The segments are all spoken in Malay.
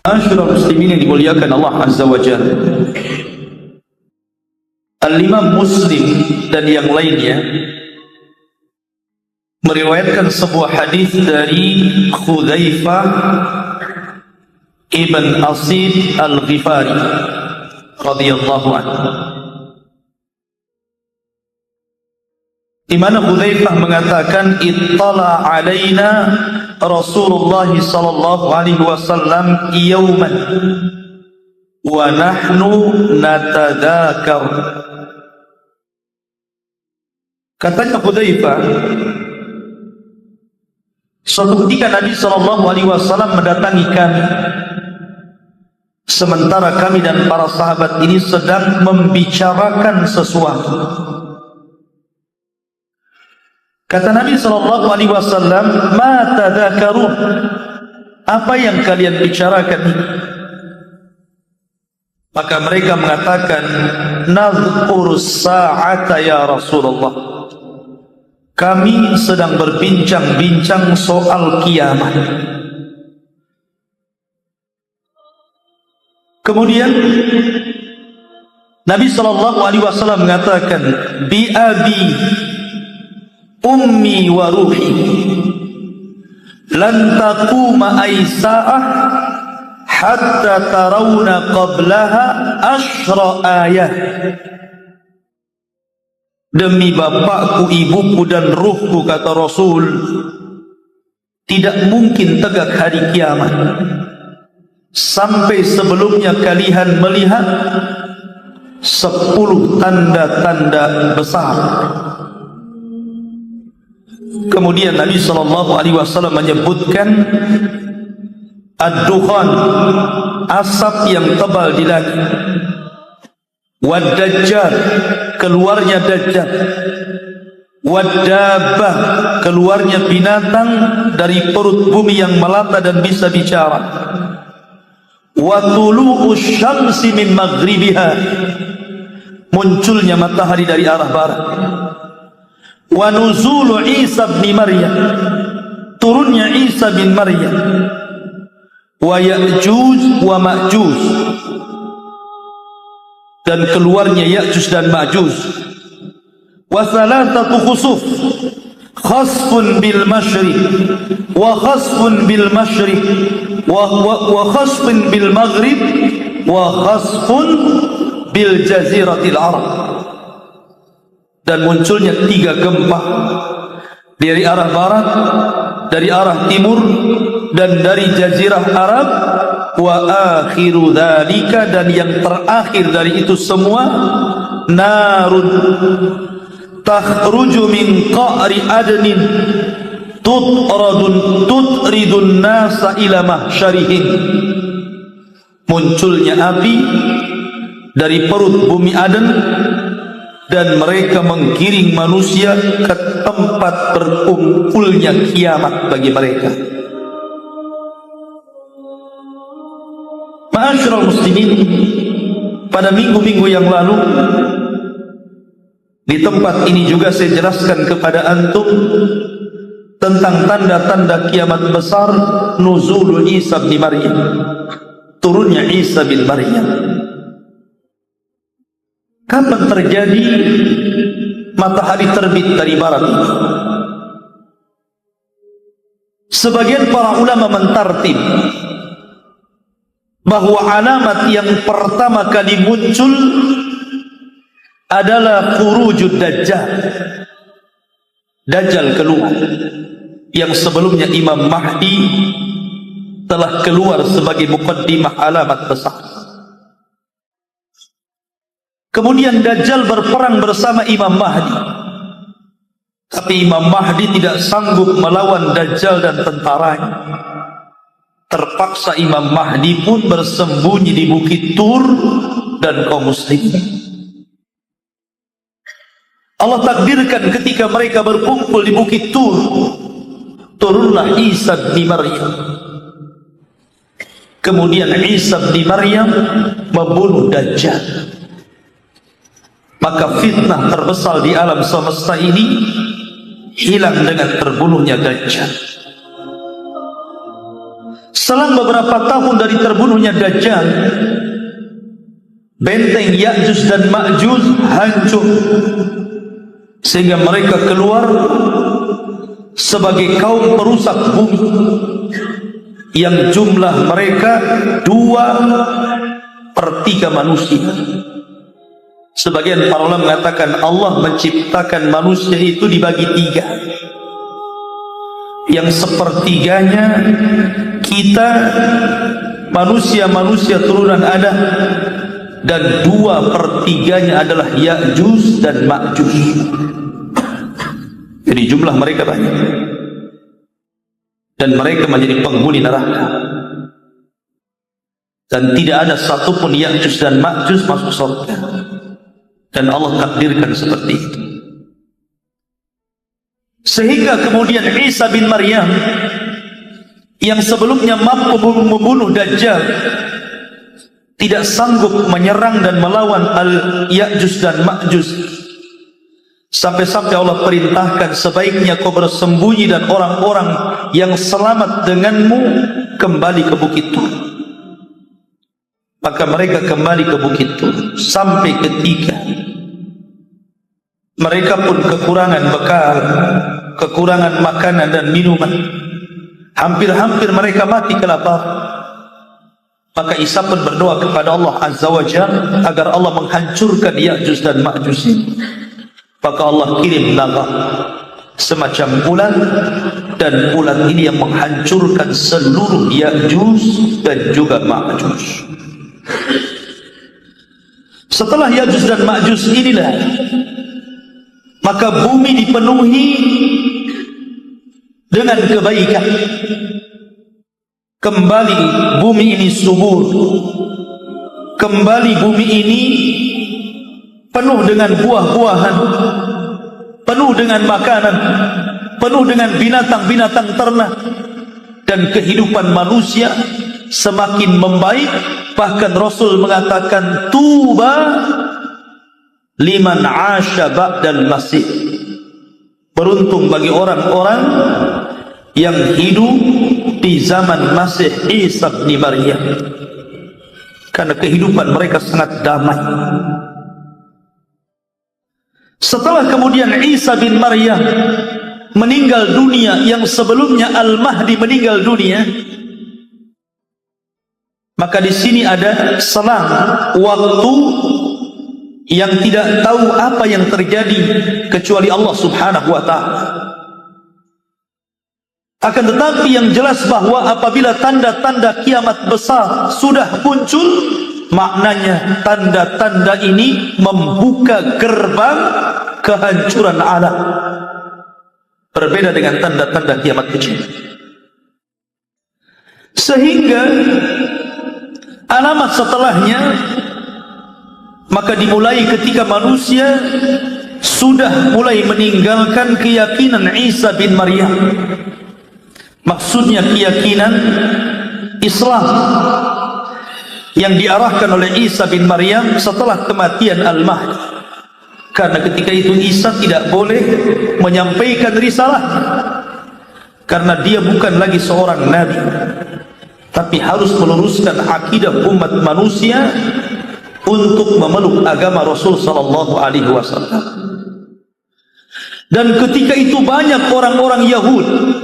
Masyarakat muslimin yang dimuliakan Allah Azza wa Jalla, Al-Imam Muslim dan yang lainnya meriwayatkan sebuah hadis dari Hudzaifah ibn Asid Al-Ghifari radhiyallahu anhu, di mana Hudzaifah mengatakan, ittala alaina Rasulullah sallallahu alaihi wasallam yawman wa nahnu natadzakar. Katanya Hudzaifah, suatu ketika Nabi sallallahu alaihi wasallam mendatangi kami sementara kami dan para sahabat ini sedang membicarakan sesuatu. Kata Nabi sallallahu alaihi wasallam, "Ma tadzakarun?" Apa yang kalian bicarakan ini? Maka mereka mengatakan, "Nadhkurus sa'ata ya Rasulullah." Kami sedang berbincang-bincang soal kiamat. Kemudian Nabi sallallahu alaihi wasallam mengatakan, "Bi abi ummi wa ruhi lan taquma aisa'ah hatta tarawna qablaha ashra ayah." Demi bapakku, ibuku dan ruhku, kata Rasul, tidak mungkin tegak hari kiamat sampai sebelumnya kalian melihat 10 tanda-tanda besar. Kemudian Nabi sallallahu alaihi wasallam menyebutkan ad-dukhan, asap yang tebal di langit, wad-dajjal, keluarnya dajjal, wad-dabbah, keluarnya binatang dari perut bumi yang melata dan bisa bicara, wa tulu'us syamsi min maghribiha, munculnya matahari dari arah barat, wa nuzulu Isa bin Maryam, turunnya Isa bin Maryam, wa Ya'juj wa Ma'juj, dan keluarnya Ya'juj dan Ma'juj, wa thalathatu khusuf, khasfun bil masyriq wa khasfun bil masyriq wa khasfun bil maghrib wa khasfun bil jaziratil Arab, dan munculnya 3 gempa dari arah barat, dari arah timur, dan dari jazirah Arab. Wa akhiru dzalika, dan yang terakhir dari itu semua, narun takhruju min qa'ri adnin tutridun nasa ila mahsyarihim, munculnya api dari perut bumi Aden dan mereka menggiring manusia ke tempat berkumpulnya kiamat bagi mereka. Ma'asyiral muslimin, pada minggu-minggu yang lalu di tempat ini juga saya jelaskan kepada antum tentang tanda-tanda kiamat besar, nuzul Isa bin Maryam, turunnya Isa bin Maryam. Kapan terjadi matahari terbit dari barat ini? Sebagian para ulama mentartib bahwa alamat yang pertama kali muncul adalah khurujud dajjal, dajjal keluar, yang sebelumnya Imam Mahdi telah keluar sebagai muqaddimah alamat besar. Kemudian dajjal berperang bersama Imam Mahdi, tapi Imam Mahdi tidak sanggup melawan dajjal dan tentaranya. Terpaksa Imam Mahdi pun bersembunyi di Bukit Tur dan kaum muslimin. Allah takdirkan ketika mereka berkumpul di Bukit Tur, turunlah Isa bin Maryam. Kemudian Isa bin Maryam membunuh Dajjal. Maka fitnah terbesar di alam semesta ini hilang dengan terbunuhnya Dajjal. Selang beberapa tahun dari terbunuhnya Dajjal, benteng Ya'juj dan Ma'juj hancur, sehingga mereka keluar sebagai kaum perusak bumi yang jumlah mereka 2/3 manusia. Sebagian para ulama mengatakan Allah menciptakan manusia itu dibagi 3. Yang sepertiganya kita manusia turunan Adam, dan 2/3 adalah Ya'juj dan Ma'juj. Jadi jumlah mereka banyak, dan mereka menjadi penghuni neraka, dan tidak ada satupun Ya'juj dan Ma'juj masuk surga, dan Allah takdirkan seperti itu. Sehingga kemudian Isa bin Maryam yang sebelumnya mampu membunuh Dajjal tidak sanggup menyerang dan melawan Al-Ya'juj dan Ma'juj, sampai-sampai Allah perintahkan, sebaiknya kau bersembunyi dan orang-orang yang selamat denganmu kembali ke Bukit Tur. Maka mereka kembali ke Bukit Tur, sampai ketika mereka pun kekurangan bekal, kekurangan makanan dan minuman, hampir-hampir mereka mati kelaparan. Maka Isa pun berdoa kepada Allah Azza wa Jalla agar Allah menghancurkan Ya'juj dan Ma'juj ini. Maka Allah kirim naga semacam ulat, dan ulat ini yang menghancurkan seluruh Ya'juj dan juga Ma'juj. Setelah Ya'juj dan Ma'juj inilah, maka bumi dipenuhi dengan kebaikan. Kembali bumi ini subur, kembali bumi ini penuh dengan buah-buahan, penuh dengan makanan, penuh dengan binatang-binatang ternak, dan kehidupan manusia semakin membaik. Bahkan Rasul mengatakan, tuba liman asya ba'dal masih, beruntung bagi orang-orang yang hidup di zaman Masih Isa bin Maryam, karena kehidupan mereka sangat damai. Setelah kemudian Isa bin Maryam meninggal dunia, yang sebelumnya Al-Mahdi meninggal dunia, maka di sini ada selang waktu yang tidak tahu apa yang terjadi kecuali Allah Subhanahu wa ta'ala. Akan tetapi yang jelas bahwa apabila tanda-tanda kiamat besar sudah muncul, maknanya tanda-tanda ini membuka gerbang kehancuran alam, berbeda dengan tanda-tanda kiamat kecil. Sehingga alamat setelahnya maka dimulai ketika manusia sudah mulai meninggalkan keyakinan Isa bin Maryam. Maksudnya keyakinan Islam yang diarahkan oleh Isa bin Maryam setelah kematian Al-Mahdi. Karena ketika itu Isa tidak boleh menyampaikan risalah, karena dia bukan lagi seorang nabi, tapi harus meluruskan akidah umat manusia untuk memeluk agama Rasul sallallahu alaihi wasallam. Dan ketika itu banyak orang-orang Yahudi,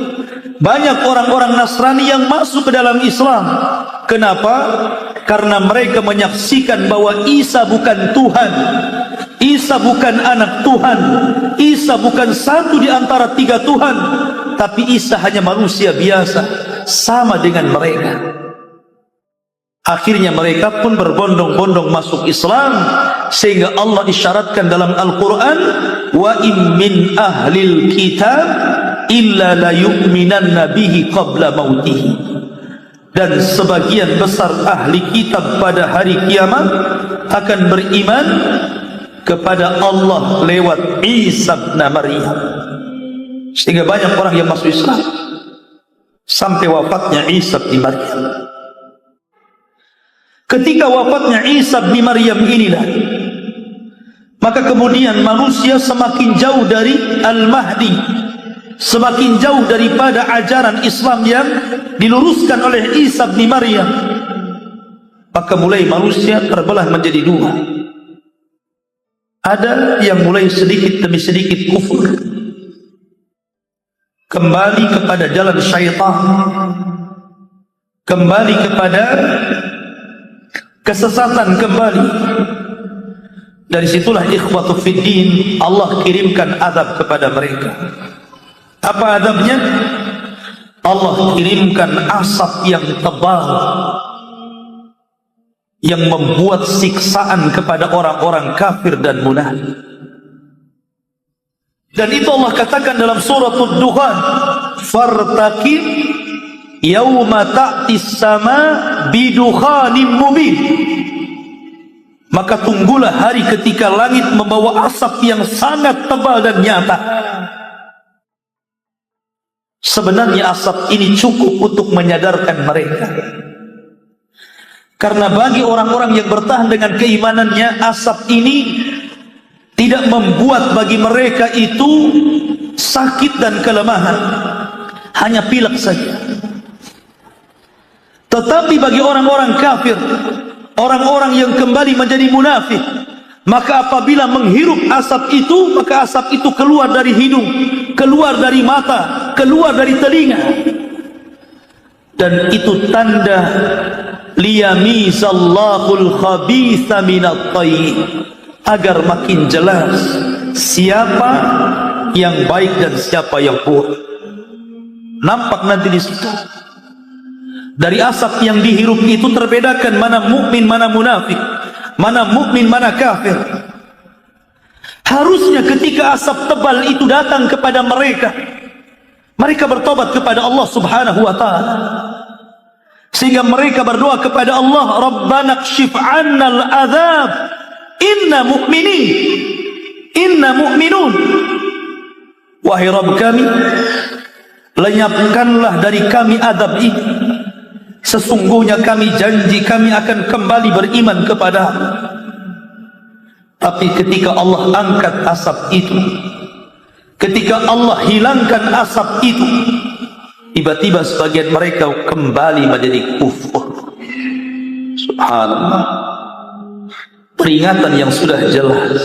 banyak orang-orang Nasrani yang masuk ke dalam Islam. Kenapa? Karena mereka menyaksikan bahwa Isa bukan Tuhan, Isa bukan anak Tuhan, Isa bukan satu di antara 3 Tuhan, tapi Isa hanya manusia biasa, sama dengan mereka. Akhirnya mereka pun berbondong-bondong masuk Islam, sehingga Allah isyaratkan dalam Al-Quran, wa in min ahlil kitab illa la yu'minanna bihi qabla mautihi. Dan sebagian besar ahli kitab pada hari kiamat akan beriman kepada Allah lewat Isa bin Maryam. Sehingga banyak orang yang masuk Islam sampai wafatnya Isa bin Maryam. Ketika wafatnya Isa bin Maryam inilah, maka kemudian manusia semakin jauh dari Al-Mahdi, semakin jauh daripada ajaran Islam yang diluruskan oleh Isa bin Maryam, maka mulai manusia terbelah menjadi dua. Ada yang mulai sedikit demi sedikit kufur, kembali kepada jalan syaitan, kembali kepada kesesatan kembali. Dari situlah ikhwatu fiddin, Allah kirimkan azab kepada mereka. Apa azabnya? Allah kirimkan asap yang tebal yang membuat siksaan kepada orang-orang kafir dan munafik. Dan itu Allah katakan dalam surah Ad-Dukhan, fartaqib yauma ta'tis sama bidukhanim mubin. Maka tunggulah hari ketika langit membawa asap yang sangat tebal dan nyata. Sebenarnya asap ini cukup untuk menyadarkan mereka. Karena bagi orang-orang yang bertahan dengan keimanannya, asap ini tidak membuat bagi mereka itu sakit dan kelemahan, hanya pilek saja. Tetapi bagi orang-orang kafir, orang-orang yang kembali menjadi munafik, maka apabila menghirup asap itu, maka asap itu keluar dari hidung, keluar dari mata, keluar dari telinga. Dan itu tanda liyamizallahul khabitha minat thayyib, agar makin jelas siapa yang baik dan siapa yang buruk. Nampak nanti di situ. Dari asap yang dihirup itu terbedakan mana mukmin, mana munafik, mana mukmin, mana kafir. Harusnya ketika asap tebal itu datang kepada mereka, mereka bertobat kepada Allah Subhanahu wa ta'ala, sehingga mereka berdoa kepada Allah, Rabbana kshif 'annal adzab inna mu'minin, inna mu'minun. Wahai Rabb kami, lenyapkanlah dari kami azab ini, sesungguhnya kami janji kami akan kembali beriman kepada-Mu. Tapi ketika Allah angkat asap itu, ketika Allah hilangkan asap itu, tiba-tiba sebagian mereka kembali menjadi kufur. Subhanallah. Peringatan yang sudah jelas.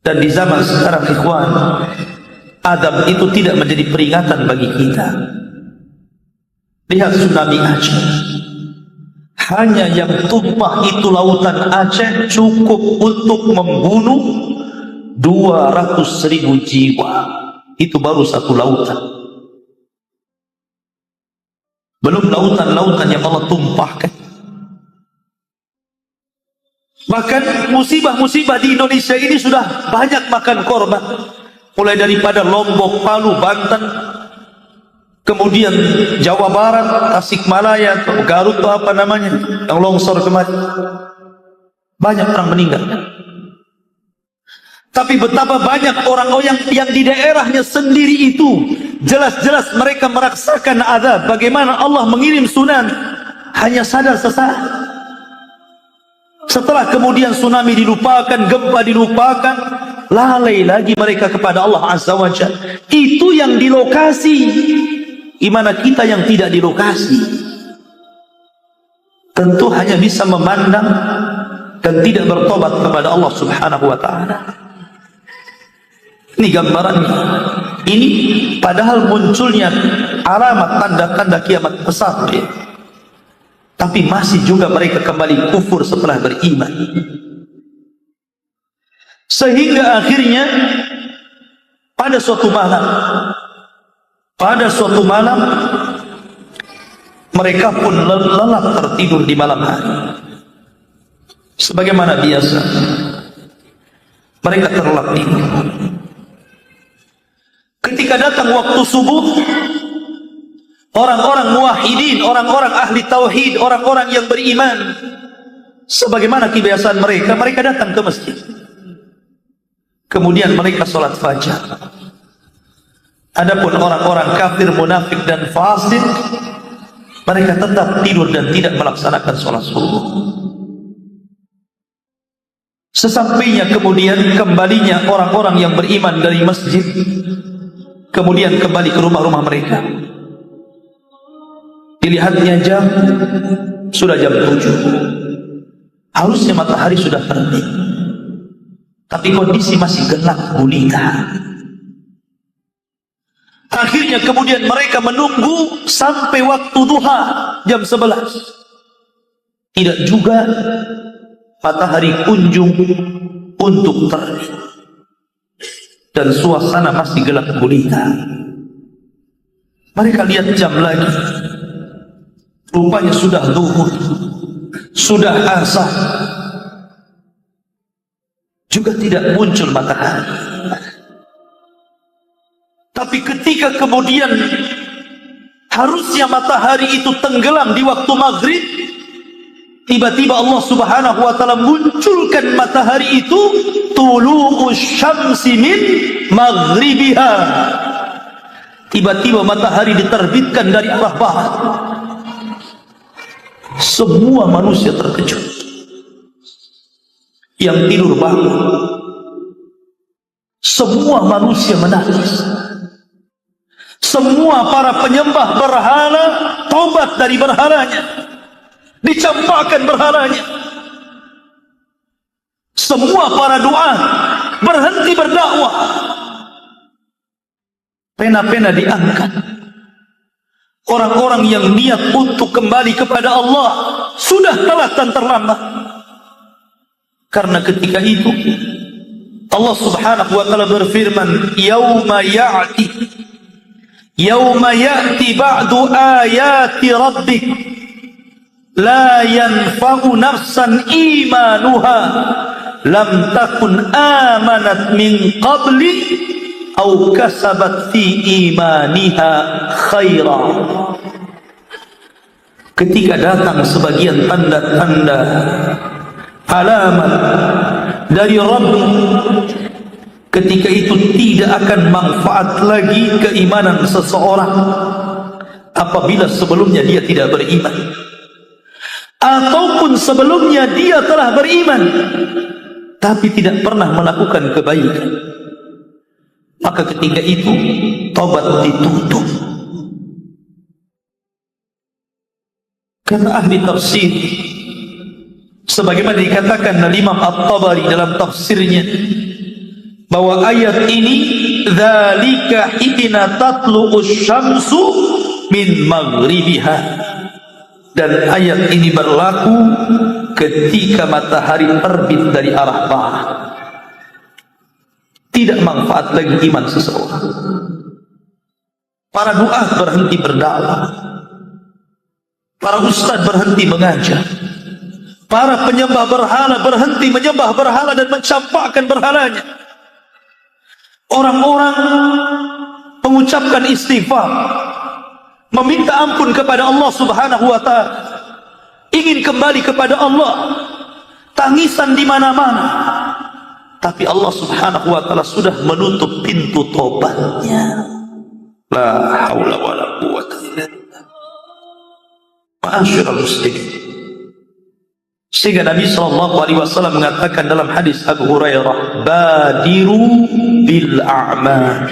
Dan di zaman sekarang ikhwan, azab itu tidak menjadi peringatan bagi kita. Lihat tsunami Aceh. Hanya yang tumpah itu lautan Aceh cukup untuk membunuh 200.000 jiwa. Itu baru satu lautan. Belum lautan-lautan yang Allah tumpahkan. Bahkan musibah-musibah di Indonesia ini sudah banyak makan korban. Mulai daripada Lombok, Palu, Banten, kemudian Jawa Barat, Tasikmalaya, atau Garut, atau apa namanya, yang longsor kemarin. Banyak orang meninggal. Tapi betapa banyak orang-orang yang di daerahnya sendiri itu jelas-jelas mereka merasakan azab. Bagaimana Allah mengirim tsunami, hanya sadar sesaat. Setelah kemudian tsunami dilupakan, gempa dilupakan, lalai lagi mereka kepada Allah Azza wa Jalla. Itu yang di lokasi. Gimana kita yang tidak di lokasi? Tentu hanya bisa memandang dan tidak bertobat kepada Allah Subhanahu wa ta'ala. Ini gambarannya. Ini padahal munculnya alamat tanda-tanda kiamat besar, ya. Tapi masih juga mereka kembali kufur setelah beriman. Sehingga akhirnya pada suatu malam mereka pun lelap tertidur di malam hari. Sebagaimana biasa, mereka terlelap tidur. Ketika datang waktu subuh, orang-orang muwahhidin, orang-orang ahli tauhid, orang-orang yang beriman, sebagaimana kebiasaan mereka, mereka datang ke masjid. Kemudian mereka sholat fajar. Adapun orang-orang kafir, munafik dan fasik, mereka tetap tidur dan tidak melaksanakan sholat subuh. Sesampainya kemudian kembalinya orang-orang yang beriman dari masjid, kemudian kembali ke rumah-rumah mereka. Dilihatnya jam, sudah jam 7. Harusnya matahari sudah terbit, tapi kondisi masih gelap gulita. Akhirnya kemudian mereka menunggu sampai waktu duha jam 11. Tidak juga matahari kunjung untuk terbit, dan suasana masih gelap gulita. Mereka lihat jam lagi, rupanya sudah zuhur, sudah asar, juga tidak muncul matahari. Tapi ketika kemudian harusnya matahari itu tenggelam di waktu maghrib, tiba-tiba Allah Subhanahu wa ta'ala munculkan matahari itu tulu'us syamsi min maghribiha. Tiba-tiba matahari diterbitkan dari arah barat. Semua manusia terkejut. Yang tidur bangun. Semua manusia menangis. Semua para penyembah berhala tobat dari berhalanya, dicampakkan berhalanya. Semua para doa berhenti berdakwah, pena-pena diangkat. Orang-orang yang niat untuk kembali kepada Allah sudah telat dan terlambat. Karena ketika itu Allah Subhanahu wa ta'ala berfirman, Yauma ya'ti ba'du ayati rabbik la yanfa'u nafsan imanuha lam takun amanat min qabli aw kasabat fi imaniha khaira. Ketika datang sebagian tanda-tanda alamat dari Rabb, ketika itu tidak akan manfaat lagi keimanan seseorang apabila sebelumnya dia tidak beriman, ataupun sebelumnya dia telah beriman tapi tidak pernah melakukan kebaikan. Maka ketika itu taubat ditutup. Kata ahli tafsir, sebagaimana dikatakan oleh Imam At-Tabari dalam tafsirnya, bahwa ayat ini dzalika hina tatlu'us syamsu min maghribiha, dan ayat ini berlaku ketika matahari terbit dari arah barat. Tidak manfaat lagi iman seseorang. Para duat berhenti berdakwah, para ustaz berhenti mengajar, para penyembah berhala berhenti menyembah berhala dan mencampakkan berhalanya. Orang-orang mengucapkan istighfar, meminta ampun kepada Allah Subhanahu wa ta'ala, ingin kembali kepada Allah, tangisan di mana-mana. Tapi Allah Subhanahu wa ta'ala sudah menutup pintu tobatnya. La haula wa la quwwata illa billah. Ma'asyiral muslimin. Sehingga Nabi SAW mengatakan dalam hadis Abu Hurairah, badiru bil a'mal,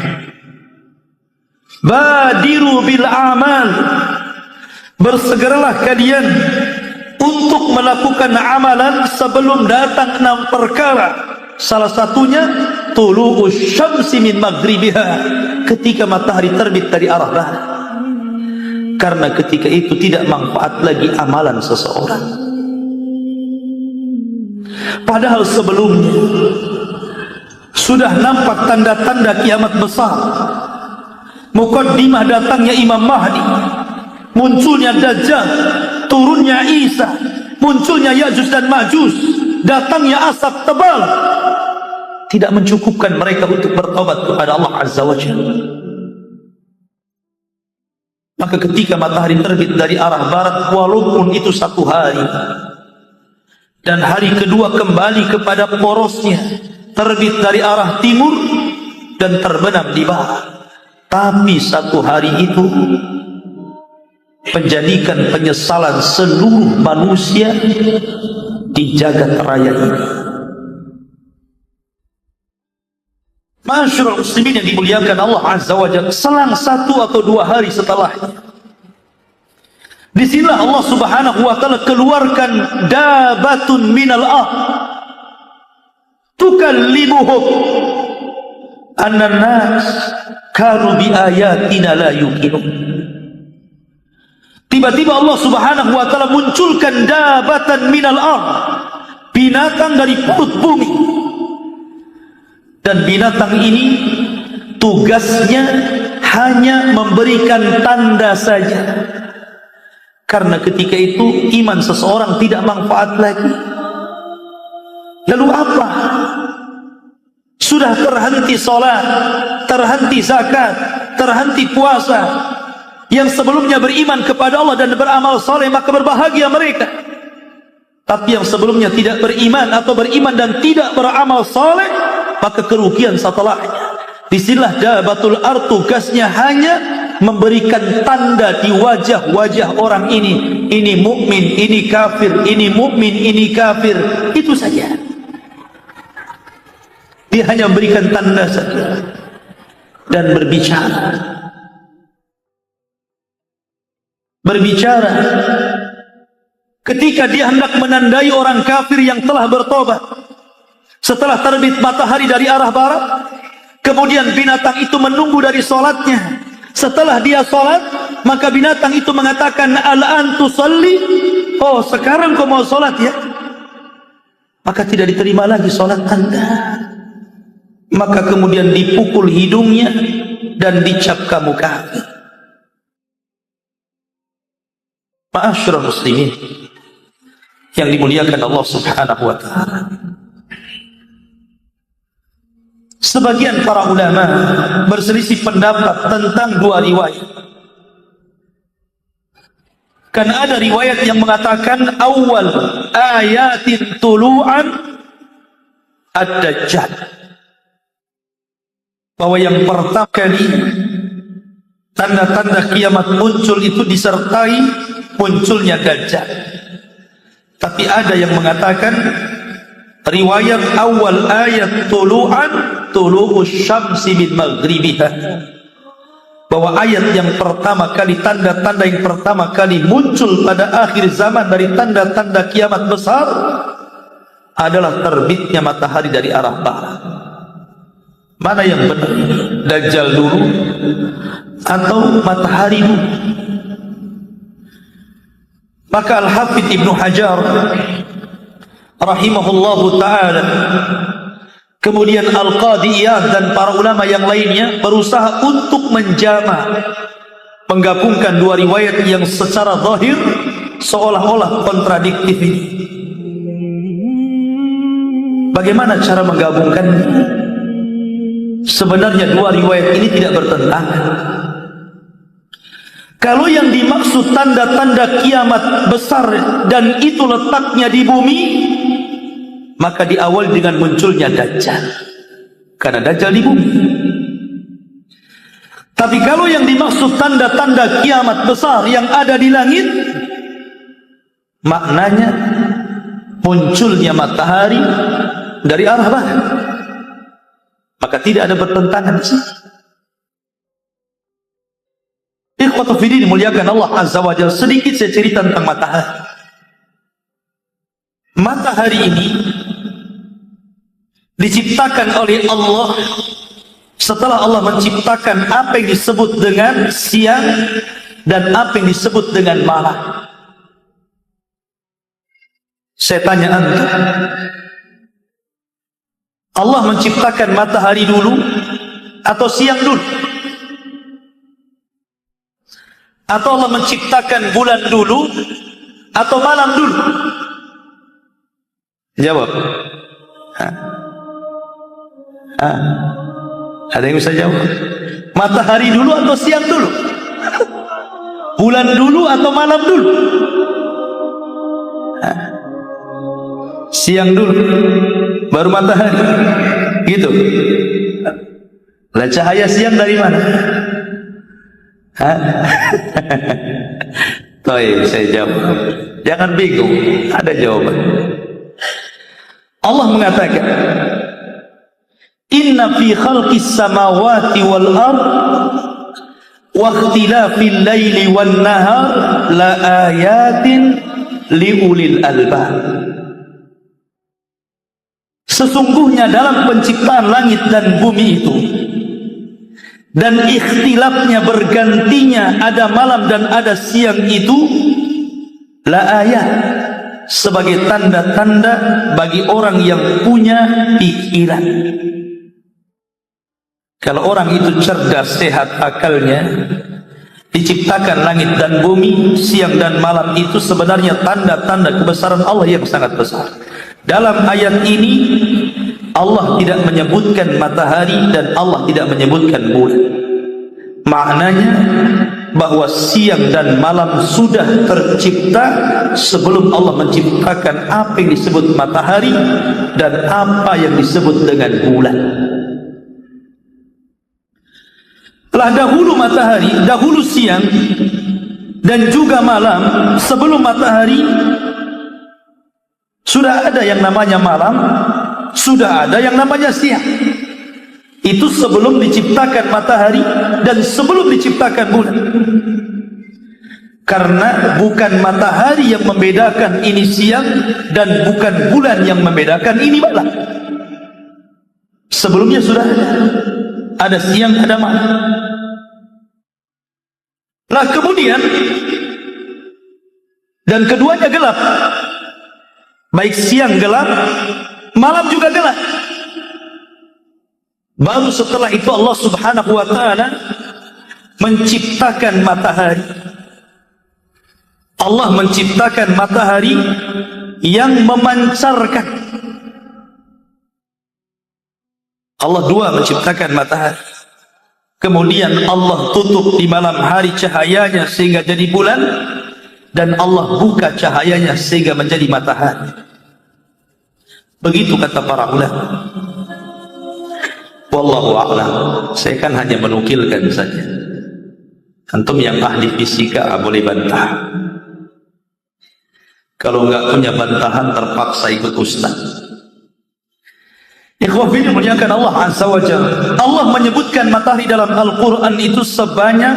badiru bil a'mal, bersegeralah kalian untuk melakukan amalan sebelum datang 6 perkara. Salah satunya tulu'us syamsi min maghribiha, ketika matahari terbit dari arah barat. Karena ketika itu tidak manfaat lagi amalan seseorang. Padahal sebelumnya sudah nampak tanda-tanda kiamat besar. Muqaddimah datangnya Imam Mahdi, munculnya Dajjal, turunnya Isa, munculnya Ya'juj dan Ma'juj, datangnya asap tebal. Tidak mencukupkan mereka untuk bertobat kepada Allah Azza wa Jalla. Maka ketika matahari terbit dari arah barat, walaupun itu 1 hari, dan hari kedua kembali kepada porosnya, terbit dari arah timur dan terbenam di barat, tapi 1 hari itu menjadikan penyesalan seluruh manusia di jagat raya ini. Ma'asyiral muslimin yang dimuliakan Allah Azza wa Jalla, selang 1 atau 2 hari setelahnya, di sinilah Allah Subhanahu wa taala keluarkan dabatun minal ard tukallimuhum annan nas kanu bi ayatina la yuqinun. Tiba-tiba Allah Subhanahu wa taala munculkan dabatan minal ard, binatang dari perut bumi. Dan binatang ini tugasnya hanya memberikan tanda saja. Karena ketika itu iman seseorang tidak manfaat lagi. Lalu apa? Sudah terhenti sholat, terhenti zakat, terhenti puasa. Yang sebelumnya beriman kepada Allah dan beramal saleh, maka berbahagia mereka. Tapi yang sebelumnya tidak beriman atau beriman dan tidak beramal saleh, maka kerugian setelahnya. Disinilah dabatul ard, tugasnya hanya memberikan tanda di wajah-wajah orang ini. Ini mukmin, ini kafir, ini mukmin, ini kafir. Itu saja. Dia hanya memberikan tanda saja dan berbicara. Berbicara ketika dia hendak menandai orang kafir yang telah bertobat. Setelah terbit matahari dari arah barat, kemudian binatang itu menunggu dari sholatnya. Setelah dia sholat, maka binatang itu mengatakan, al-an tusalli, oh sekarang kau mau sholat ya? Maka tidak diterima lagi sholat anda. Maka kemudian dipukul hidungnya dan dicap kamu kafir. Ma'asyiral muslimin yang dimuliakan Allah Subhanahu wa taala. Sebagian para ulama berselisih pendapat tentang 2 riwayat. Karena ada riwayat yang mengatakan awal ayatin tulu'an ad-dajjal, bahwa yang pertama kali tanda-tanda kiamat muncul itu disertai munculnya Dajjal. Tapi ada yang mengatakan riwayat awal ayat tulu'an tulu'us syamsi min maghribiha, bahwa ayat yang pertama kali, tanda-tanda yang pertama kali muncul pada akhir zaman dari tanda-tanda kiamat besar adalah terbitnya matahari dari arah barat. Mana yang benar? Dajjal dulu atau matahari dulu? Maka Al-Hafidz Ibnu Hajar rahimahullahu ta'ala, kemudian Al-Qadhi Iyad dan para ulama yang lainnya berusaha untuk menjama, menggabungkan 2 riwayat yang secara zahir seolah-olah kontradiktif ini. Bagaimana cara menggabungkannya? Sebenarnya 2 riwayat ini tidak bertentangan. Kalau yang dimaksud tanda-tanda kiamat besar dan itu letaknya di bumi, maka diawali dengan munculnya Dajjal, karena Dajjal di bumi. Tapi kalau yang dimaksud tanda-tanda kiamat besar yang ada di langit, maknanya munculnya matahari dari arah barat. Maka tidak ada bertentangan di sini. Ikhwatu fiddin dimuliakan Allah Azza wa Jalla. Sedikit saya cerita tentang matahari. Matahari ini diciptakan oleh Allah setelah Allah menciptakan apa yang disebut dengan siang dan apa yang disebut dengan malam. Saya tanya anda, Allah menciptakan matahari dulu atau siang dulu? Atau Allah menciptakan bulan dulu atau malam dulu? Jawab. Ada yang bisa jawab? Matahari dulu atau siang dulu? Bulan dulu atau malam dulu? Siang dulu baru matahari, gitu. Lah cahaya siang dari mana? Toy, saya jawab. Jangan bingung, ada jawaban. Allah mengatakan, Inna fi khalqis samawati wal ard wa ikhtilafil laili wan nahar la ayatin liulil albab. Sesungguhnya dalam penciptaan langit dan bumi itu dan ikhtilafnya bergantinya ada malam dan ada siang itu la ayat, sebagai tanda-tanda bagi orang yang punya pikiran. Kalau orang itu cerdas, sehat akalnya, diciptakan langit dan bumi, siang dan malam itu sebenarnya tanda-tanda kebesaran Allah yang sangat besar. Dalam ayat ini Allah tidak menyebutkan matahari dan Allah tidak menyebutkan bulan. Maknanya bahwa siang dan malam sudah tercipta sebelum Allah menciptakan apa yang disebut matahari dan apa yang disebut dengan bulan. Telah dahulu matahari, dahulu siang dan juga malam. Sebelum matahari sudah ada yang namanya malam, sudah ada yang namanya siang. Itu sebelum diciptakan matahari dan sebelum diciptakan bulan. Karena bukan matahari yang membedakan ini siang dan bukan bulan yang membedakan ini malam. Sebelumnya sudah ada siang, ada malam. Nah kemudian dan keduanya gelap. Baik siang gelap, malam juga gelap. Baru setelah itu Allah Subhanahu wa ta'ala menciptakan matahari. Allah menciptakan matahari yang memancarkan. Allah dua menciptakan matahari. Kemudian Allah tutup di malam hari cahayanya sehingga jadi bulan, dan Allah buka cahayanya sehingga menjadi matahari. Begitu kata para ulama. Wallahu a'lam. Saya kan hanya menukilkan saja. Antum yang ahli fisika boleh bantah. Kalau enggak punya bantahan terpaksa ikut ustaz. Ikhwafidin muliakan Allah Azza wa Jalla. Allah menyebutkan matahari dalam Al-Quran itu sebanyak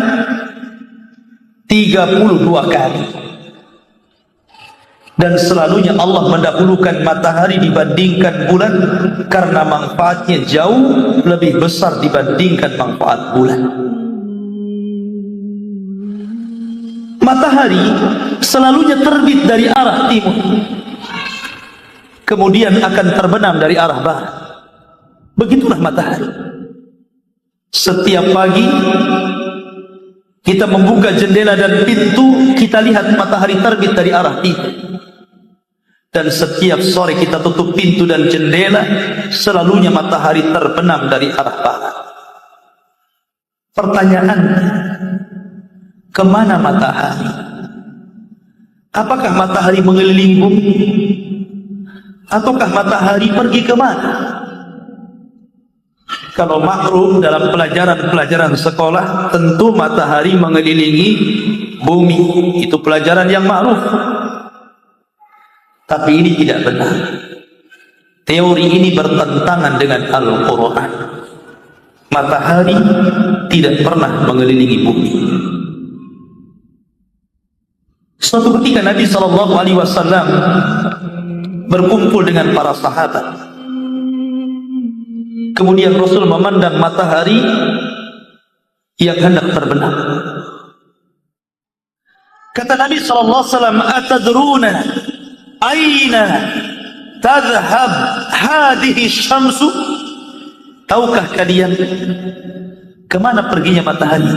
32 kali. Dan selalunya Allah mendahulukan matahari dibandingkan bulan karena manfaatnya jauh lebih besar dibandingkan manfaat bulan. Matahari selalunya terbit dari arah timur, kemudian akan terbenam dari arah barat. Begitulah matahari. Setiap pagi kita membuka jendela dan pintu, kita lihat matahari terbit dari arah timur. Dan setiap sore kita tutup pintu dan jendela, selalunya matahari terbenam dari arah barat. Pertanyaan, kemana matahari? Apakah matahari mengelilingi bumi? Ataukah matahari pergi kemana? Kalau maklum dalam pelajaran-pelajaran sekolah, tentu matahari mengelilingi bumi. Itu pelajaran yang maklum. Tapi ini tidak benar. Teori ini bertentangan dengan Al-Quran. Matahari tidak pernah mengelilingi bumi. Suatu ketika Nabi SAW berkumpul dengan para sahabat. Kemudian Rasul memandang matahari yang hendak terbenam. Kata Nabi SAW, "Atadruna aina tadhhab hadhihi syamsu?" Tahukah kalian kemana perginya matahari?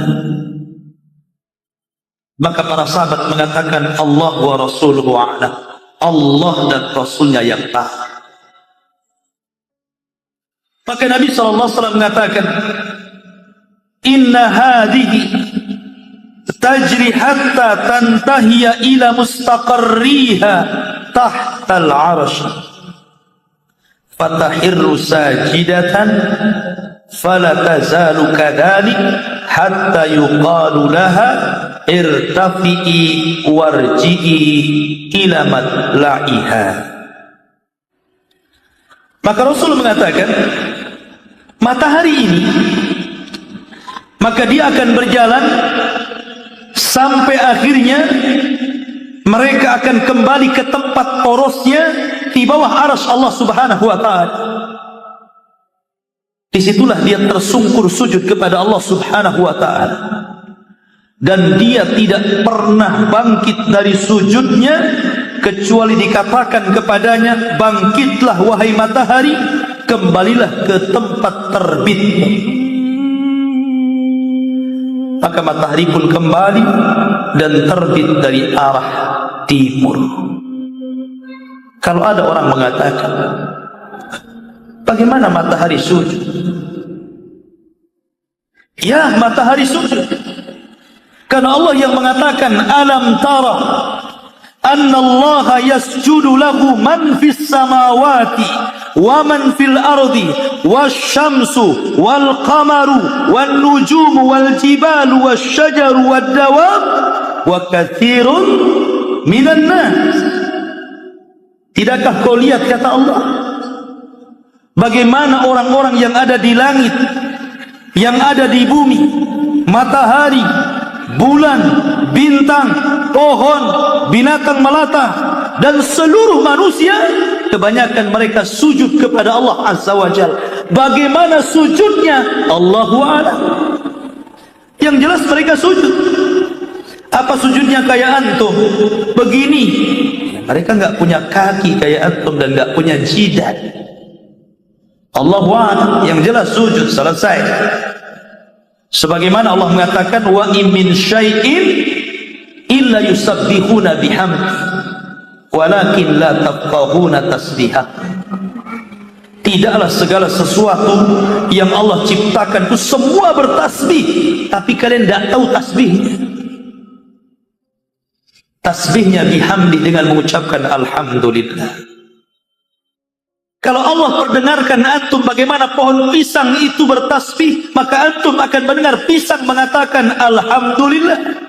Maka para sahabat mengatakan, Allah wa rasuluhu a'lam. Allah dan Rasulnya yang tahu. Maka Nabi SAW mengatakan, Inna hadihi tajri hatta tantahiya ila mustaqarriha tahtal arsh fatahirru sajidatan fala tazalu kadhalik hatta yuqalu laha irtafi'i warji'i ila matla'iha. Maka Rasul mengatakan, matahari ini, maka dia akan berjalan sampai akhirnya mereka akan kembali ke tempat porosnya di bawah arsy Allah Subhanahu wa taala. Disitulah dia tersungkur sujud kepada Allah Subhanahu wa taala, dan dia tidak pernah bangkit dari sujudnya kecuali dikatakan kepadanya, bangkitlah wahai matahari, kembalilah ke tempat terbitmu. Maka matahari pun kembali dan terbit dari arah timur. Kalau ada orang mengatakan, bagaimana matahari sujud? Ya, matahari sujud karena Allah yang mengatakan, alam tara anna Allah yasjudu lahu man fis samawati wa man fil ardi wasyamsu wal qamaru wan nujumu wal jibalu wasyajaru wad dawab wa katsirun minan nas. Tidakkah kau lihat, kata Allah, bagaimana orang-orang yang ada di langit, yang ada di bumi, matahari, bulan, bintang, pohon, binatang melata, dan seluruh manusia, kebanyakan mereka sujud kepada Allah Azza wa Jalla. Bagaimana sujudnya? Allahu a'lam. Yang jelas mereka sujud. Apa sujudnya kayak antum? Begini. Mereka enggak punya kaki kayak antum dan enggak punya jidat. Allahu a'lam. Yang jelas sujud, selesai. Sebagaimana Allah mengatakan, wa in min syai'in illa yusabbihuna bihamdi walakin la tafqahuna tasbihah. Tidaklah segala sesuatu yang Allah ciptakan itu semua bertasbih, tapi kalian tidak tahu tasbihnya. Tasbihnya bihamdi, dengan mengucapkan alhamdulillah. Kalau Allah perdengarkan antum bagaimana pohon pisang itu bertasbih, maka antum akan mendengar pisang mengatakan alhamdulillah.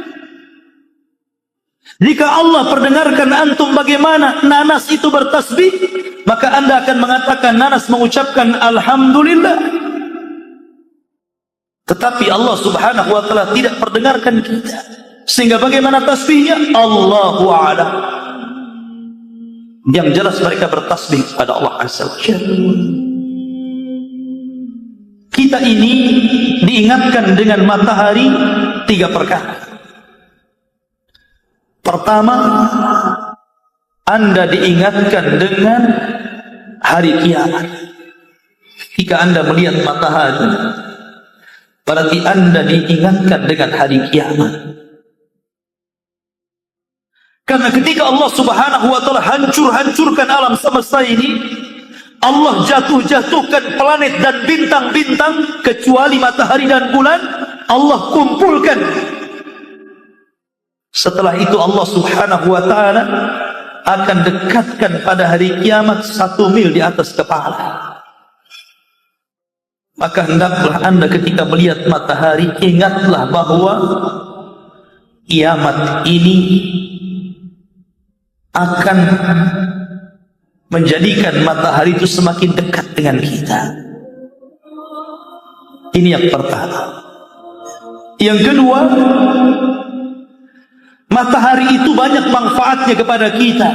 Jika Allah perdengarkan antum bagaimana nanas itu bertasbih, maka anda akan mengatakan nanas mengucapkan alhamdulillah. Tetapi Allah Subhanahu wa taala tidak perdengarkan kita, sehingga bagaimana tasbihnya? Allahu a'lam. Yang jelas mereka bertasbih kepada Allah Azza wa Jalla. Kita ini diingatkan dengan matahari 3 perkara. Pertama, anda diingatkan dengan hari kiamat. Jika anda melihat matahari, berarti anda diingatkan dengan hari kiamat. Karena ketika Allah Subhanahu wa taala hancurkan alam semesta ini, Allah jatuhkan planet dan bintang-bintang, kecuali matahari dan bulan, Allah kumpulkan. Setelah itu Allah Subhanahu wa taala akan dekatkan pada hari kiamat 1 mil di atas kepala. Maka hendaklah anda ketika melihat matahari, ingatlah bahwa kiamat ini akan menjadikan matahari itu semakin dekat dengan kita. Ini yang pertama. Yang kedua, matahari itu banyak manfaatnya kepada kita,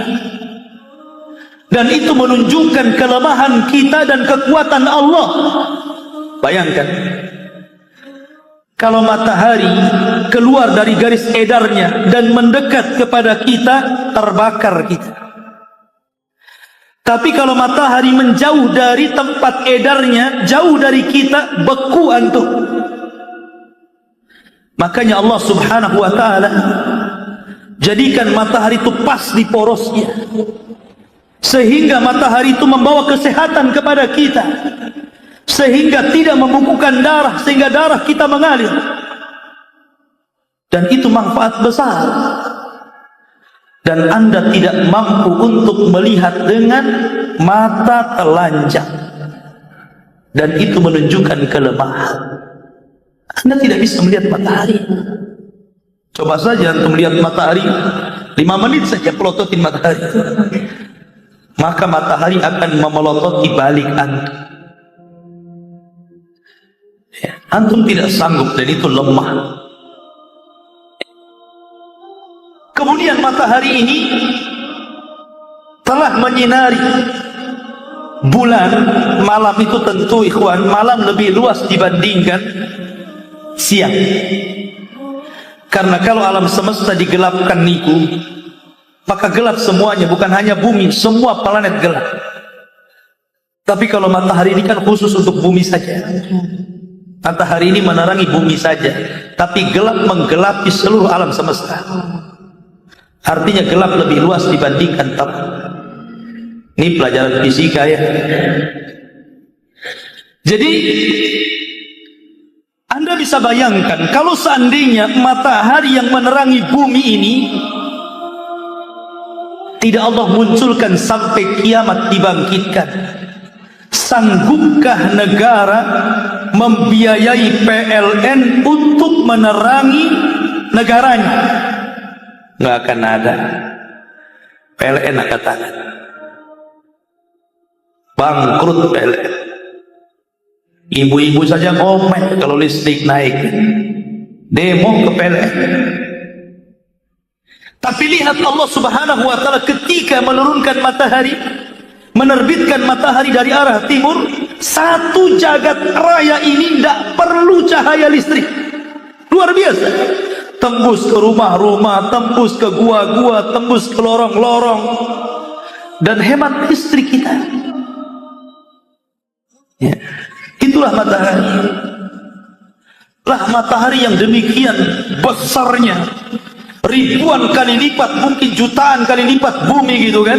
dan itu menunjukkan kelemahan kita dan kekuatan Allah. Bayangkan, kalau matahari keluar dari garis edarnya dan mendekat kepada kita, terbakar kita. Tapi kalau matahari menjauh dari tempat edarnya, jauh dari kita, beku antum. Makanya Allah Subhanahu wa taala jadikan matahari itu pas di porosnya, sehingga matahari itu membawa kesehatan kepada kita, sehingga tidak membukukan darah, sehingga darah kita mengalir. Dan itu manfaat besar. Dan anda tidak mampu untuk melihat dengan mata telanjang, dan itu menunjukkan kelemahan. Anda tidak bisa melihat matahari. Coba saja untuk melihat matahari 5 menit saja, pelototin matahari, maka matahari akan memelototi balik anda. Ya, antum tidak sanggup dan itu lemah. Kemudian matahari ini telah menyinari bulan. Malam itu tentu ikhwan, malam lebih luas dibandingkan siang. Karena kalau alam semesta digelapkan niku, maka gelap semuanya, bukan hanya bumi, semua planet gelap. Tapi kalau matahari ini kan khusus untuk bumi saja. Matahari ini menerangi bumi saja, tapi gelap menggelapi seluruh alam semesta. Artinya gelap lebih luas dibandingkan terang. Ini pelajaran fisika ya. Jadi Anda bisa bayangkan kalau seandainya matahari yang menerangi bumi ini tidak Allah munculkan sampai kiamat dibangkitkan, sanggupkah negara membiayai PLN untuk menerangi negaranya? Nggak akan ada. PLN angkat tangan, bangkrut PLN. Ibu-ibu saja komen kalau listrik naik, demo ke PLN. Tapi lihat Allah subhanahu wa ta'ala ketika menurunkan matahari, menerbitkan matahari dari arah timur, satu jagat raya ini tidak perlu cahaya listrik. Luar biasa. Tembus ke rumah-rumah, tembus ke gua-gua, tembus ke lorong-lorong, dan hemat listrik kita. Ya. Itulah matahari. Lah matahari yang demikian besarnya, ribuan kali lipat, mungkin jutaan kali lipat bumi gitu kan,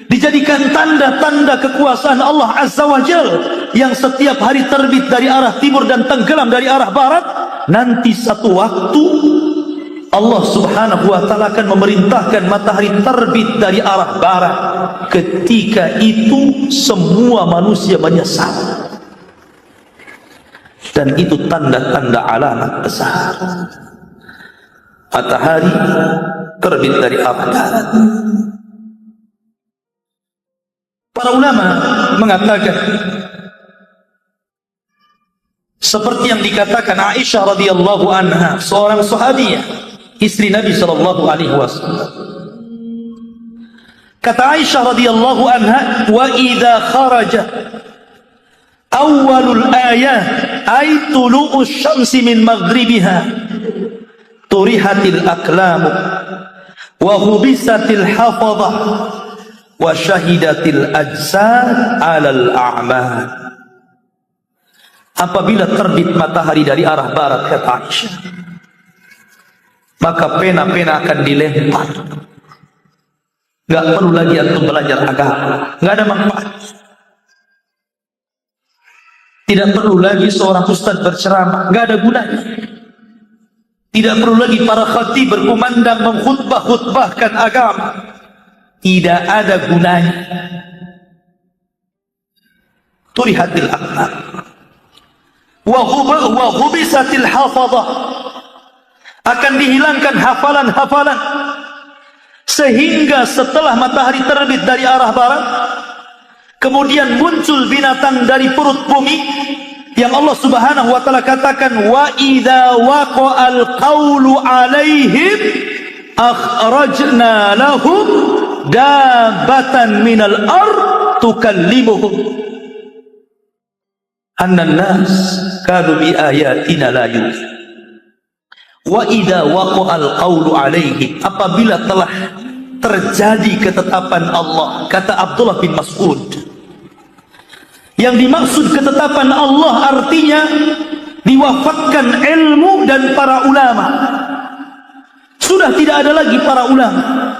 dijadikan tanda-tanda kekuasaan Allah Azza wa Jal, yang setiap hari terbit dari arah timur dan tenggelam dari arah barat. Nanti satu waktu Allah subhanahu wa ta'ala akan memerintahkan matahari terbit dari arah barat. Ketika itu semua manusia menyesal, dan itu tanda-tanda alamat besar. Matahari terbit dari arah barat. Para ulama mengatakan seperti yang dikatakan Aisyah radhiyallahu anha, seorang sahabiah, istri Nabi sallallahu alaihi wasallam. Kata Aisyah radhiyallahu anha, wa idza kharaja awwalul ayah ay tulu'us syamsi min maghribiha turihatil aqlamu wa hubisatil hafadhah wa syahidatil ajsad 'alal a'mal. Apabila terbit matahari dari arah barat, kata Aisyah, maka pena-pena akan dilempar. Gak perlu lagi antum belajar agama, gak ada manfaat. Tidak perlu lagi seorang ustaz berceramah, gak ada gunanya. Tidak perlu lagi para khatib berkumandang mengkhutbah-khutbahkan agama, tidak ada gunanya. Turihatil aqlam wa hubisatil hafadhah, akan dihilangkan hafalan-hafalan, sehingga setelah matahari terbit dari arah barat, kemudian muncul binatang dari perut bumi yang Allah subhanahu wa ta'ala katakan, wa idza waqa'al qawlu alaihim akhrajna lahum dabbatan minal ard tukallimuhum annan nas kanu bi ayatina la yu'minun. Wa idza waqa'al qawlu alaihim, apabila telah terjadi ketetapan Allah, kata Abdullah bin Mas'ud, yang dimaksud ketetapan Allah artinya diwafatkan ilmu dan para ulama. Sudah tidak ada lagi para ulama.